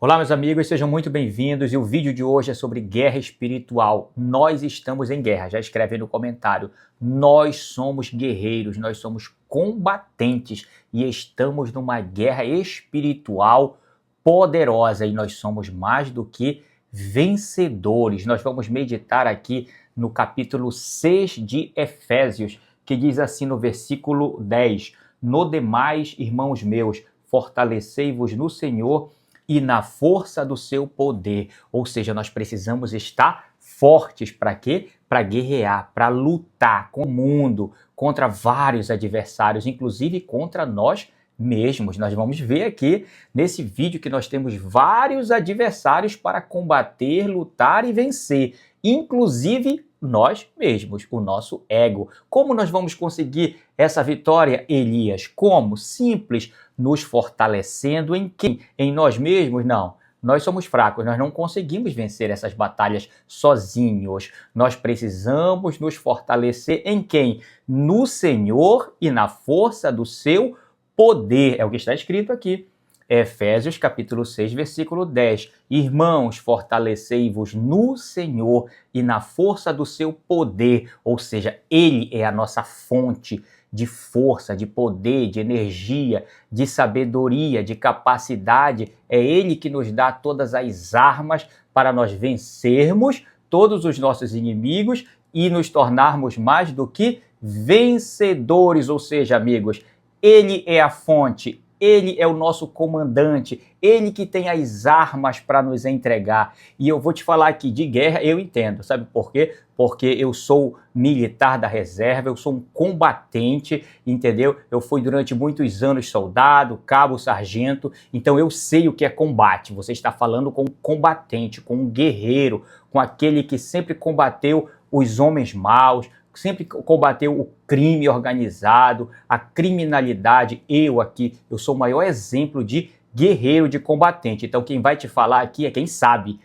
Olá, meus amigos, sejam muito bem-vindos e o vídeo de hoje é sobre guerra espiritual. Nós estamos em guerra, já escreve aí no comentário. Nós somos guerreiros, nós somos combatentes e estamos numa guerra espiritual poderosa e nós somos mais do que vencedores. Nós vamos meditar aqui no capítulo 6 de Efésios, que diz assim no versículo 10: No demais, irmãos meus, fortalecei-vos no Senhor e na força do seu poder. Ou seja, nós precisamos estar fortes para quê? Para guerrear, para lutar com o mundo, contra vários adversários, inclusive contra nós mesmos. Nós vamos ver aqui nesse vídeo que nós temos vários adversários para combater, lutar e vencer, inclusive nós mesmos, o nosso ego. Como nós vamos conseguir essa vitória, Elias? Como? Simples, nos fortalecendo em quem? Em nós mesmos? Não. Nós somos fracos, nós não conseguimos vencer essas batalhas sozinhos. Nós precisamos nos fortalecer em quem? No Senhor e na força do seu poder. É o que está escrito aqui. Efésios capítulo 6, versículo 10. Irmãos, fortalecei-vos no Senhor e na força do seu poder. Ou seja, Ele é a nossa fonte de força, de poder, de energia, de sabedoria, de capacidade. É Ele que nos dá todas as armas para nós vencermos todos os nossos inimigos e nos tornarmos mais do que vencedores. Ou seja, amigos, Ele é a fonte, Ele é o nosso comandante, Ele que tem as armas para nos entregar. E eu vou te falar aqui de guerra, eu entendo, sabe por quê? Porque eu sou militar da reserva, eu sou um combatente, entendeu? Eu fui durante muitos anos soldado, cabo, sargento, então eu sei o que é combate. Você está falando com um combatente, com um guerreiro, com aquele que sempre combateu os homens maus, sempre combateu o crime organizado, a criminalidade. Eu sou o maior exemplo de guerreiro, de combatente. Então quem vai te falar aqui é quem sabe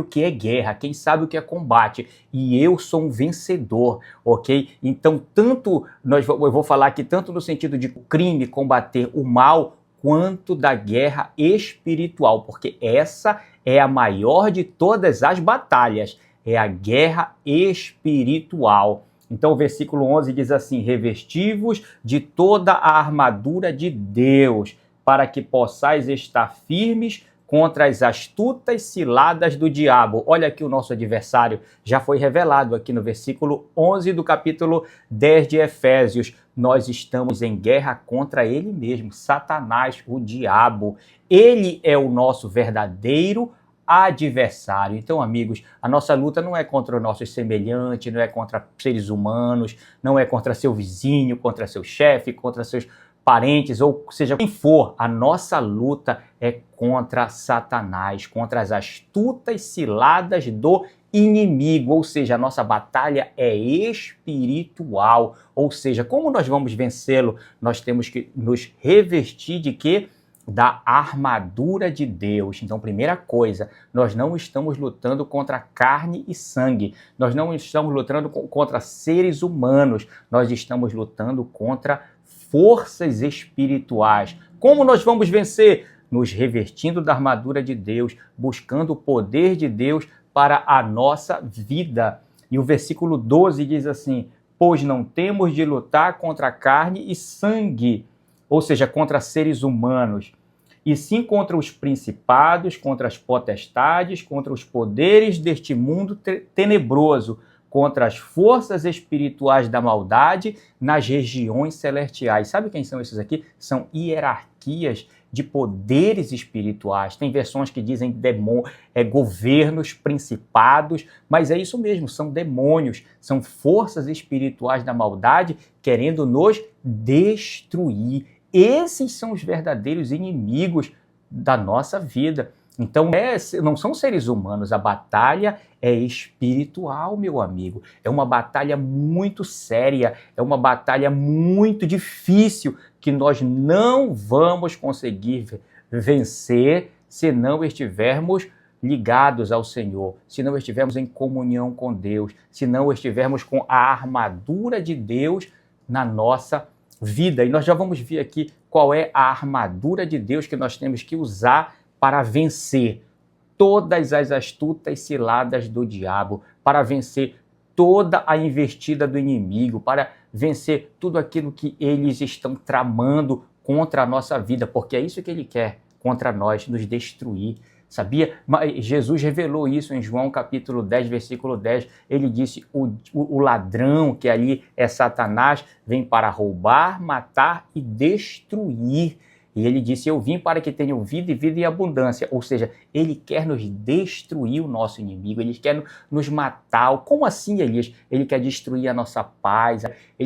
o que é guerra, quem sabe o que é combate. E eu sou um vencedor, ok? Então eu vou falar aqui tanto no sentido de crime, combater o mal, quanto da guerra espiritual, porque essa é a maior de todas as batalhas. É a guerra espiritual. Então o versículo 11 diz assim: revesti-vos de toda a armadura de Deus, para que possais estar firmes contra as astutas ciladas do diabo. Olha aqui, o nosso adversário já foi revelado aqui no versículo 11 do capítulo 10 de Efésios. Nós estamos em guerra contra ele mesmo, Satanás, o diabo. Ele é o nosso verdadeiro adversário. Então, amigos, a nossa luta não é contra o nosso semelhante, não é contra seres humanos, não é contra seu vizinho, contra seu chefe, contra seus parentes, ou seja, quem for. A nossa luta é contra Satanás, contra as astutas ciladas do inimigo, ou seja, a nossa batalha é espiritual. Ou seja, como nós vamos vencê-lo? Nós temos que nos revestir de quê? Da armadura de Deus. Então, primeira coisa, nós não estamos lutando contra carne e sangue, nós não estamos lutando contra seres humanos, nós estamos lutando contra forças espirituais. Como nós vamos vencer? Nos revestindo da armadura de Deus, buscando o poder de Deus para a nossa vida. E o versículo 12 diz assim: pois não temos de lutar contra carne e sangue, ou seja, contra seres humanos, e sim contra os principados, contra as potestades, contra os poderes deste mundo tenebroso, contra as forças espirituais da maldade nas regiões celestiais. Sabe quem são esses aqui? São hierarquias de poderes espirituais. Tem versões que dizem governos, principados, mas é isso mesmo, são demônios, são forças espirituais da maldade querendo nos destruir. Esses são os verdadeiros inimigos da nossa vida. Então, não são seres humanos, a batalha é espiritual, meu amigo. É uma batalha muito séria, é uma batalha muito difícil que nós não vamos conseguir vencer se não estivermos ligados ao Senhor, se não estivermos em comunhão com Deus, se não estivermos com a armadura de Deus na nossa vida. E nós já vamos ver aqui qual é a armadura de Deus que nós temos que usar para vencer todas as astutas ciladas do diabo, para vencer toda a investida do inimigo, para vencer tudo aquilo que eles estão tramando contra a nossa vida, porque é isso que ele quer contra nós, nos destruir. Sabia? Mas Jesus revelou isso em João capítulo 10, versículo 10. Ele disse, o ladrão, que ali é Satanás, vem para roubar, matar e destruir. E ele disse, eu vim para que tenham vida e vida em abundância. Ou seja, ele quer nos destruir, o nosso inimigo, ele quer nos matar. Como assim, Elias? Ele quer destruir a nossa paz,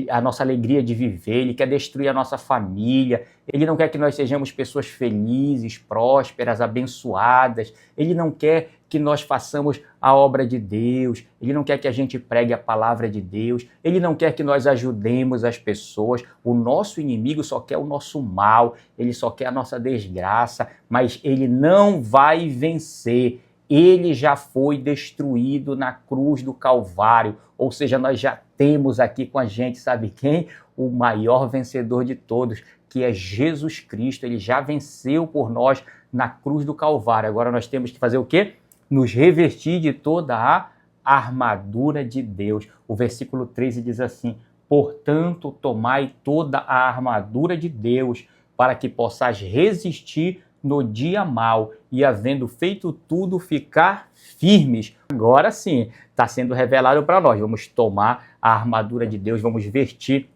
a nossa alegria de viver, ele quer destruir a nossa família. Ele não quer que nós sejamos pessoas felizes, prósperas, abençoadas. Ele não quer que nós façamos a obra de Deus. Ele não quer que a gente pregue a palavra de Deus. Ele não quer que nós ajudemos as pessoas. O nosso inimigo só quer o nosso mal. Ele só quer a nossa desgraça. Mas ele não vai vencer. Ele já foi destruído na cruz do Calvário. Ou seja, nós já temos aqui com a gente, sabe quem? O maior vencedor de todos, que é Jesus Cristo. Ele já venceu por nós na cruz do Calvário. Agora nós temos que fazer o quê? Nos revestir de toda a armadura de Deus. O versículo 13 diz assim, portanto, tomai toda a armadura de Deus, para que possais resistir no dia mau, e havendo feito tudo, ficar firmes. Agora sim, está sendo revelado para nós. Vamos tomar a armadura de Deus, vamos vestir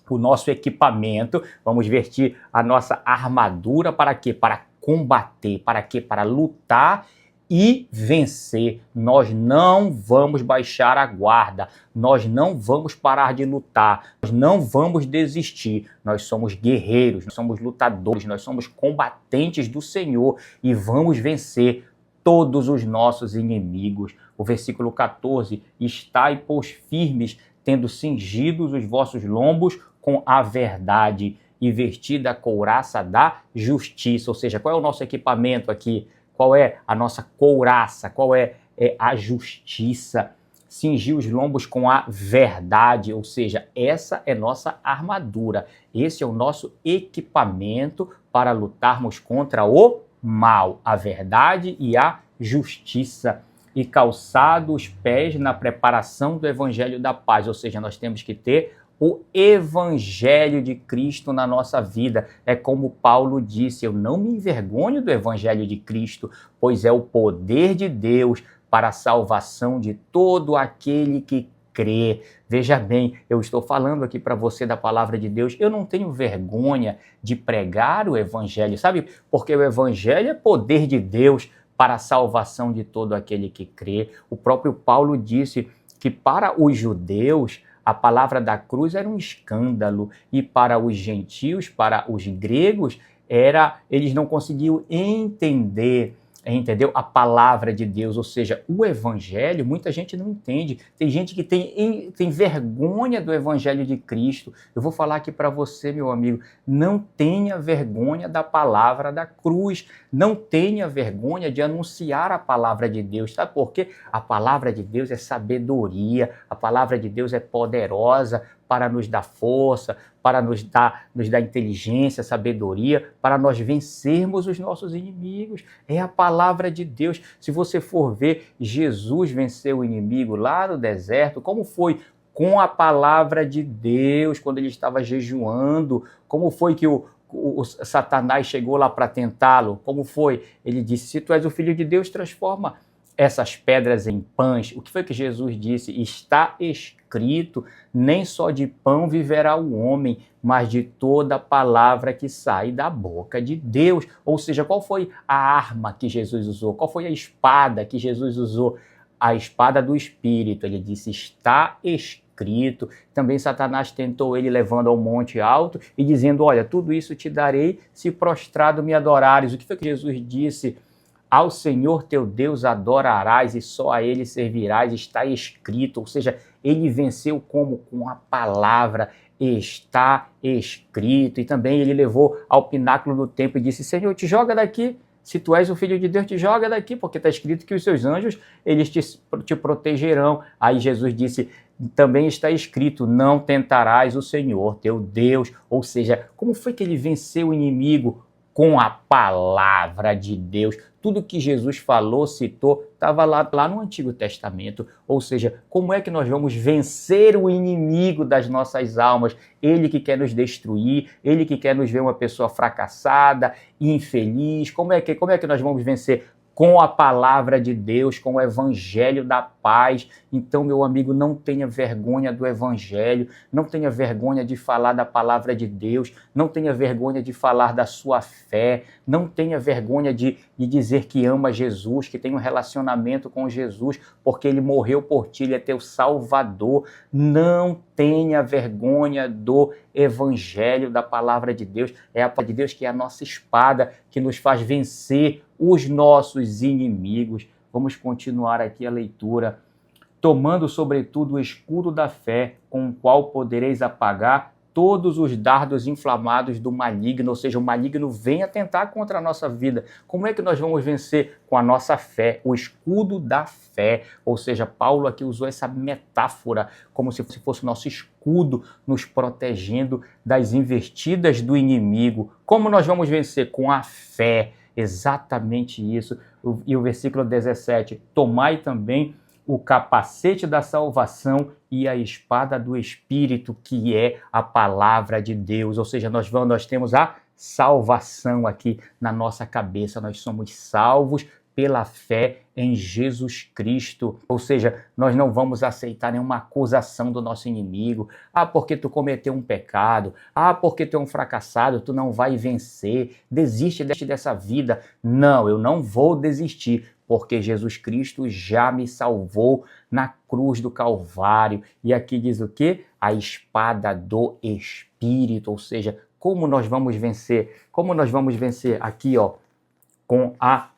o nosso equipamento, vamos vestir a nossa armadura para quê? Para combater, para quê? Para lutar e vencer. Nós não vamos baixar a guarda, nós não vamos parar de lutar, nós não vamos desistir. Nós somos guerreiros, nós somos lutadores, nós somos combatentes do Senhor e vamos vencer todos os nossos inimigos. O versículo 14, estai, pois, firmes, tendo cingidos os vossos lombos com a verdade e vestida a couraça da justiça. Ou seja, qual é o nosso equipamento aqui? Qual é a nossa couraça? Qual é a justiça? Cingir os lombos com a verdade, ou seja, essa é nossa armadura. Esse é o nosso equipamento para lutarmos contra o mal, a verdade e a justiça. E calçado os pés na preparação do evangelho da paz, ou seja, nós temos que ter o evangelho de Cristo na nossa vida. É como Paulo disse, eu não me envergonho do evangelho de Cristo, pois é o poder de Deus para a salvação de todo aquele que crê. Veja bem, eu estou falando aqui para você da palavra de Deus, eu não tenho vergonha de pregar o evangelho, sabe? Porque o evangelho é poder de Deus para a salvação de todo aquele que crê. O próprio Paulo disse que para os judeus, a palavra da cruz era um escândalo, e para os gentios, para os gregos, eles não conseguiam entender a palavra de Deus, ou seja, o evangelho, muita gente não entende. Tem gente que tem vergonha do evangelho de Cristo. Eu vou falar aqui para você, meu amigo, não tenha vergonha da palavra da cruz, não tenha vergonha de anunciar a palavra de Deus, sabe por quê? A palavra de Deus é sabedoria, a palavra de Deus é poderosa para nos dar força, para nos dar inteligência, sabedoria, para nós vencermos os nossos inimigos. É a palavra de Deus. Se você for ver, Jesus venceu o inimigo lá no deserto. Como foi? Com a palavra de Deus, quando ele estava jejuando. Como foi que o Satanás chegou lá para tentá-lo? Como foi? Ele disse, se tu és o Filho de Deus, transforma essas pedras em pães. O que foi que Jesus disse? Está escrito, nem só de pão viverá o homem, mas de toda palavra que sai da boca de Deus. Ou seja, qual foi a arma que Jesus usou? Qual foi a espada que Jesus usou? A espada do Espírito. Ele disse, está escrito. Também Satanás tentou ele levando ao monte alto e dizendo, olha, tudo isso te darei se prostrado me adorares. O que foi que Jesus disse? Ao Senhor teu Deus adorarás e só a Ele servirás, está escrito. Ou seja, ele venceu como? Com a palavra, está escrito. E também ele levou ao pináculo do templo e disse, Senhor, te joga daqui. Se tu és o Filho de Deus, te joga daqui, porque está escrito que os seus anjos, eles te protegerão. Aí Jesus disse, também está escrito, não tentarás o Senhor teu Deus. Ou seja, como foi que ele venceu o inimigo? Com a palavra de Deus. Tudo que Jesus falou, citou, estava lá no Antigo Testamento. Ou seja, como é que nós vamos vencer o inimigo das nossas almas? Ele que quer nos destruir, ele que quer nos ver uma pessoa fracassada, infeliz. Como é que nós vamos vencer? Com a palavra de Deus, com o evangelho da paz. Então, meu amigo, não tenha vergonha do evangelho, não tenha vergonha de falar da palavra de Deus, não tenha vergonha de falar da sua fé, não tenha vergonha de dizer que ama Jesus, que tem um relacionamento com Jesus, porque ele morreu por ti, ele é teu salvador. Não tenha vergonha do evangelho, da palavra de Deus. É a palavra de Deus que é a nossa espada, que nos faz vencer os nossos inimigos. Vamos continuar aqui a leitura. Tomando, sobretudo, o escudo da fé, com o qual podereis apagar todos os dardos inflamados do maligno, ou seja, o maligno vem atentar contra a nossa vida. Como é que nós vamos vencer? Com a nossa fé, o escudo da fé. Ou seja, Paulo aqui usou essa metáfora como se fosse o nosso escudo nos protegendo das investidas do inimigo. Como nós vamos vencer? Com a fé. Exatamente isso. E o versículo 17, tomai também o capacete da salvação e a espada do Espírito, que é a palavra de Deus. Ou seja, nós temos a salvação aqui na nossa cabeça. Nós somos salvos pela fé em Jesus Cristo. Ou seja, nós não vamos aceitar nenhuma acusação do nosso inimigo. Ah, porque tu cometeu um pecado. Ah, porque tu é um fracassado, tu não vai vencer. Desiste dessa vida. Não, eu não vou desistir, porque Jesus Cristo já me salvou na cruz do Calvário. E aqui diz o quê? A espada do Espírito. Ou seja, como nós vamos vencer? Como nós vamos vencer? Aqui, ó, com a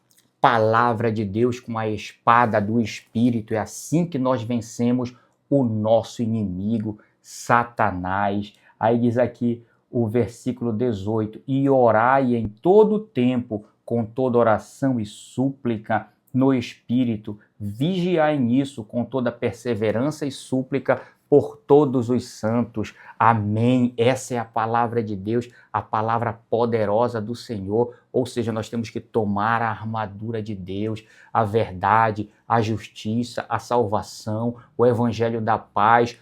palavra de Deus, com a espada do Espírito. É assim que nós vencemos o nosso inimigo, Satanás. Aí diz aqui o versículo 18, e orai em todo tempo, com toda oração e súplica no Espírito, vigiai nisso com toda perseverança e súplica por todos os santos. Amém. Essa é a palavra de Deus, a palavra poderosa do Senhor. Ou seja, nós temos que tomar a armadura de Deus, a verdade, a justiça, a salvação, o evangelho da paz,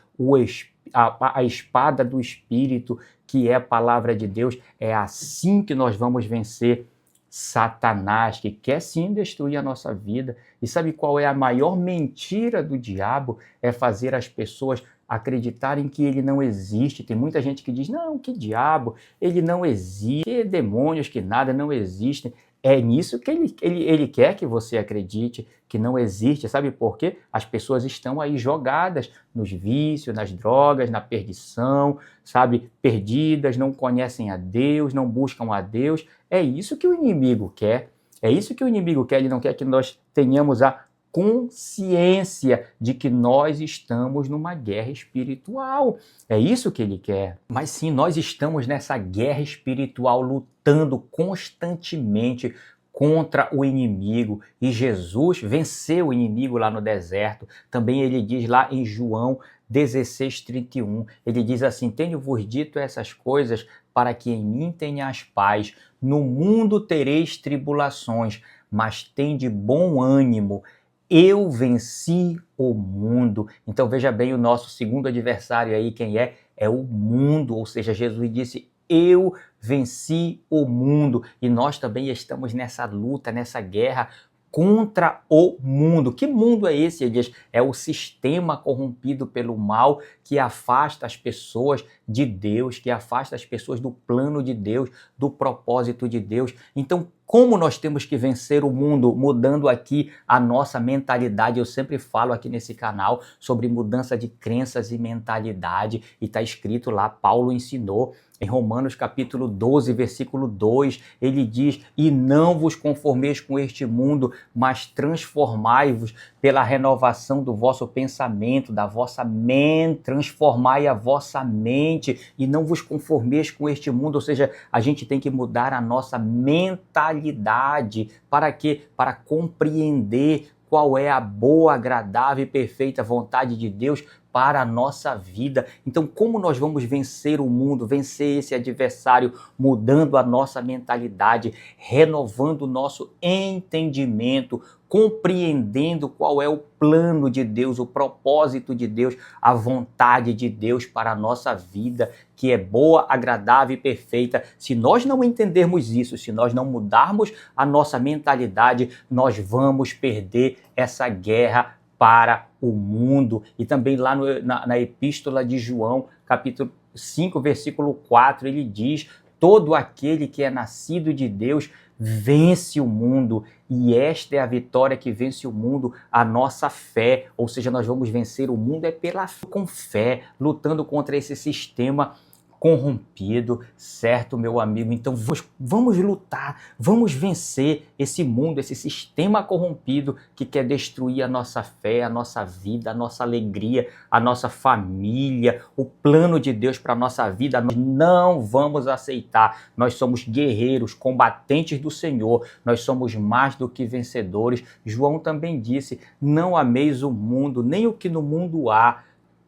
a espada do Espírito, que é a palavra de Deus. É assim que nós vamos vencer Satanás, que quer sim destruir a nossa vida. E sabe qual é a maior mentira do diabo? É fazer as pessoas acreditarem que ele não existe. Tem muita gente que diz, não, que diabo, ele não existe, que demônios, que nada, não existem. É nisso que ele quer que você acredite, que não existe. Sabe por quê? As pessoas estão aí jogadas nos vícios, nas drogas, na perdição, sabe? Perdidas, não conhecem a Deus, não buscam a Deus. É isso que o inimigo quer. É isso que o inimigo quer. Ele não quer que nós tenhamos a consciência de que nós estamos numa guerra espiritual. É isso que ele quer. Mas sim, nós estamos nessa guerra espiritual, lutando constantemente contra o inimigo. E Jesus venceu o inimigo lá no deserto. Também ele diz lá em João 16:31, ele diz assim, tenho-vos dito essas coisas para que em mim tenhas paz. No mundo tereis tribulações, mas tende bom ânimo. Eu venci o mundo. Então veja bem, o nosso segundo adversário aí, quem é? É o mundo. Ou seja, Jesus disse, eu venci o mundo. E nós também estamos nessa luta, nessa guerra contra o mundo. Que mundo é esse, Elias? É o sistema corrompido pelo mal que afasta as pessoas de Deus, que afasta as pessoas do plano de Deus, do propósito de Deus. Então, como nós temos que vencer o mundo? Mudando aqui a nossa mentalidade. Eu sempre falo aqui nesse canal sobre mudança de crenças e mentalidade. E está escrito lá, Paulo ensinou em Romanos capítulo 12, versículo 2, ele diz, e não vos conformeis com este mundo, mas transformai-vos pela renovação do vosso pensamento, da vossa mente, transformai a vossa mente e não vos conformeis com este mundo. Ou seja, a gente tem que mudar a nossa mentalidade. Para quê? Para compreender qual é a boa, agradável e perfeita vontade de Deus para a nossa vida. Então, como nós vamos vencer o mundo, vencer esse adversário, mudando a nossa mentalidade, renovando o nosso entendimento, compreendendo qual é o plano de Deus, o propósito de Deus, a vontade de Deus para a nossa vida, que é boa, agradável e perfeita. Se nós não entendermos isso, se nós não mudarmos a nossa mentalidade, nós vamos perder essa guerra para o mundo. E também lá na Epístola de João, capítulo 5, versículo 4, ele diz: todo aquele que é nascido de Deus vence o mundo, e esta é a vitória que vence o mundo, a nossa fé. Ou seja, nós vamos vencer o mundo com fé, lutando contra esse sistema corrompido, certo, meu amigo? Então vamos lutar, vamos vencer esse mundo, esse sistema corrompido que quer destruir a nossa fé, a nossa vida, a nossa alegria, a nossa família, o plano de Deus para a nossa vida. Nós não vamos aceitar. Nós somos guerreiros, combatentes do Senhor, nós somos mais do que vencedores. João também disse: não ameis o mundo, nem o que no mundo há.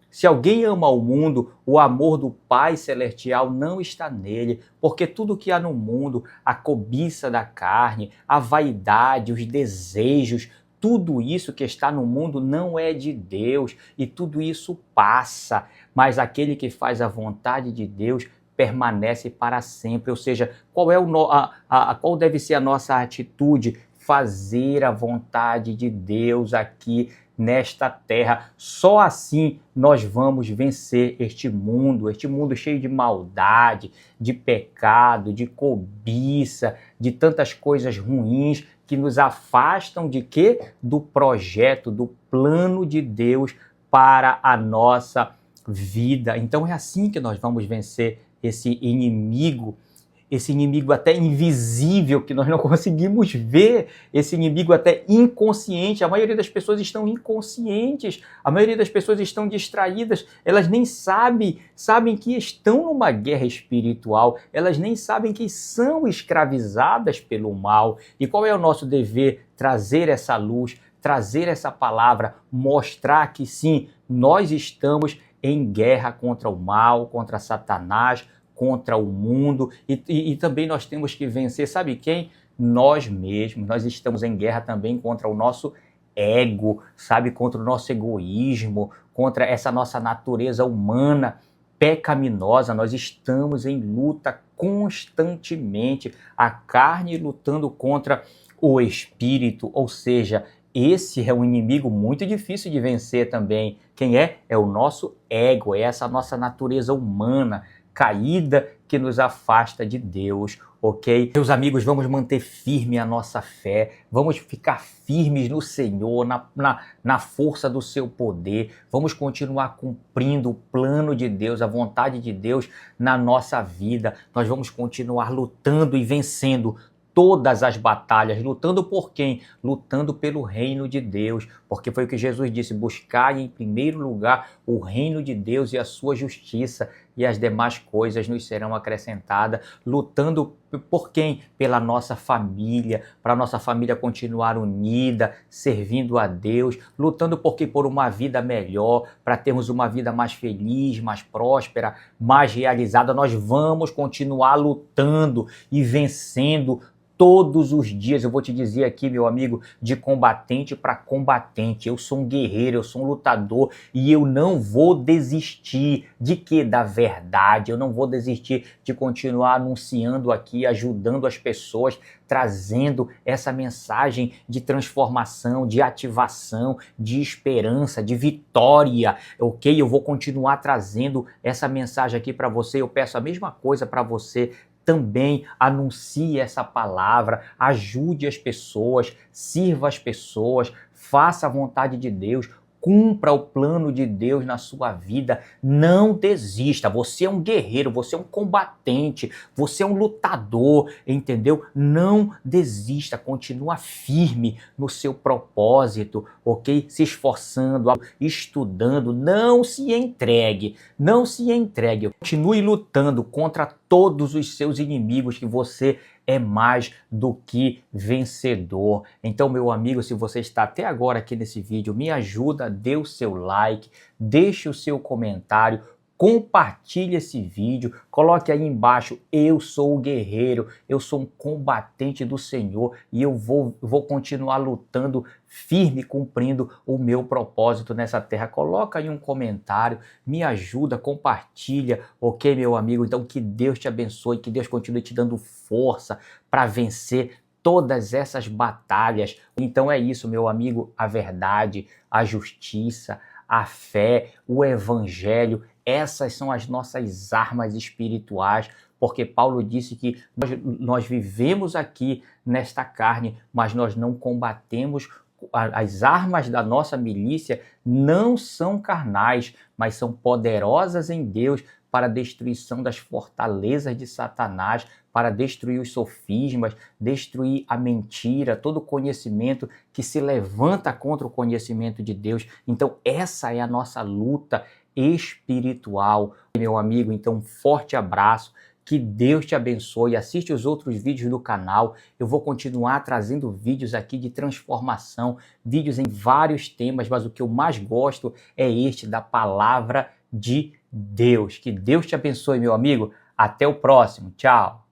Se alguém ama o mundo, o amor do Pai Celestial não está nele, porque tudo que há no mundo, a cobiça da carne, a vaidade, os desejos, tudo isso que está no mundo não é de Deus, e tudo isso passa, mas aquele que faz a vontade de Deus permanece para sempre. Ou seja, qual deve ser a nossa atitude? Fazer a vontade de Deus aqui nesta terra. Só assim nós vamos vencer este mundo cheio de maldade, de pecado, de cobiça, de tantas coisas ruins que nos afastam de quê? Do projeto, do plano de Deus para a nossa vida. Então é assim que nós vamos vencer esse inimigo até invisível, que nós não conseguimos ver, esse inimigo até inconsciente. A maioria das pessoas estão inconscientes, a maioria das pessoas estão distraídas, elas nem sabem que estão numa guerra espiritual, elas nem sabem que são escravizadas pelo mal. E qual é o nosso dever? Trazer essa luz, trazer essa palavra, mostrar que sim, nós estamos em guerra contra o mal, contra Satanás, contra o mundo, e também nós temos que vencer, sabe quem? Nós mesmos. Nós estamos em guerra também contra o nosso ego, sabe? Contra o nosso egoísmo, contra essa nossa natureza humana pecaminosa. Nós estamos em luta constantemente, a carne lutando contra o espírito. Ou seja, esse é um inimigo muito difícil de vencer também. Quem é? É o nosso ego, é essa nossa natureza humana caída que nos afasta de Deus, ok? Meus amigos, vamos manter firme a nossa fé, vamos ficar firmes no Senhor, na força do seu poder, vamos continuar cumprindo o plano de Deus, a vontade de Deus na nossa vida. Nós vamos continuar lutando e vencendo todas as batalhas. Lutando por quem? Lutando pelo reino de Deus, porque foi o que Jesus disse: buscai em primeiro lugar o reino de Deus e a sua justiça, e as demais coisas nos serão acrescentadas. Lutando por quem? Pela nossa família, para a nossa família continuar unida, servindo a Deus. Lutando por uma vida melhor, para termos uma vida mais feliz, mais próspera, mais realizada. Nós vamos continuar lutando e vencendo todos os dias. Eu vou te dizer aqui, meu amigo, de combatente para combatente. Eu sou um guerreiro, eu sou um lutador, e eu não vou desistir de quê? Da verdade. Eu não vou desistir de continuar anunciando aqui, ajudando as pessoas, trazendo essa mensagem de transformação, de ativação, de esperança, de vitória, ok? Eu vou continuar trazendo essa mensagem aqui para você. Eu peço a mesma coisa para você também. Anuncie essa palavra, ajude as pessoas, sirva as pessoas, faça a vontade de Deus, cumpra o plano de Deus na sua vida. Não desista. Você é um guerreiro, você é um combatente, você é um lutador, entendeu? Não desista, continua firme no seu propósito, ok? Se esforçando, estudando, não se entregue, não se entregue. Continue lutando contra todos os seus inimigos que você é mais do que vencedor. Então, meu amigo, se você está até agora aqui nesse vídeo, me ajuda, dê o seu like, deixe o seu comentário, compartilhe esse vídeo, coloque aí embaixo: eu sou o guerreiro, eu sou um combatente do Senhor e eu vou continuar lutando firme, cumprindo o meu propósito nessa terra. Coloca aí um comentário, me ajuda, compartilha, ok, meu amigo? Então que Deus te abençoe, que Deus continue te dando força para vencer todas essas batalhas. Então é isso, meu amigo, a verdade, a justiça, a fé, o evangelho, essas são as nossas armas espirituais, porque Paulo disse que nós vivemos aqui nesta carne, mas nós não combatemos. As armas da nossa milícia não são carnais, mas são poderosas em Deus para a destruição das fortalezas de Satanás, para destruir os sofismas, destruir a mentira, todo conhecimento que se levanta contra o conhecimento de Deus. Então essa é a nossa luta espiritual, meu amigo. Então um forte abraço, que Deus te abençoe, assiste os outros vídeos do canal, eu vou continuar trazendo vídeos aqui de transformação, vídeos em vários temas, mas o que eu mais gosto é este da palavra de Deus. Que Deus te abençoe, meu amigo, até o próximo, tchau!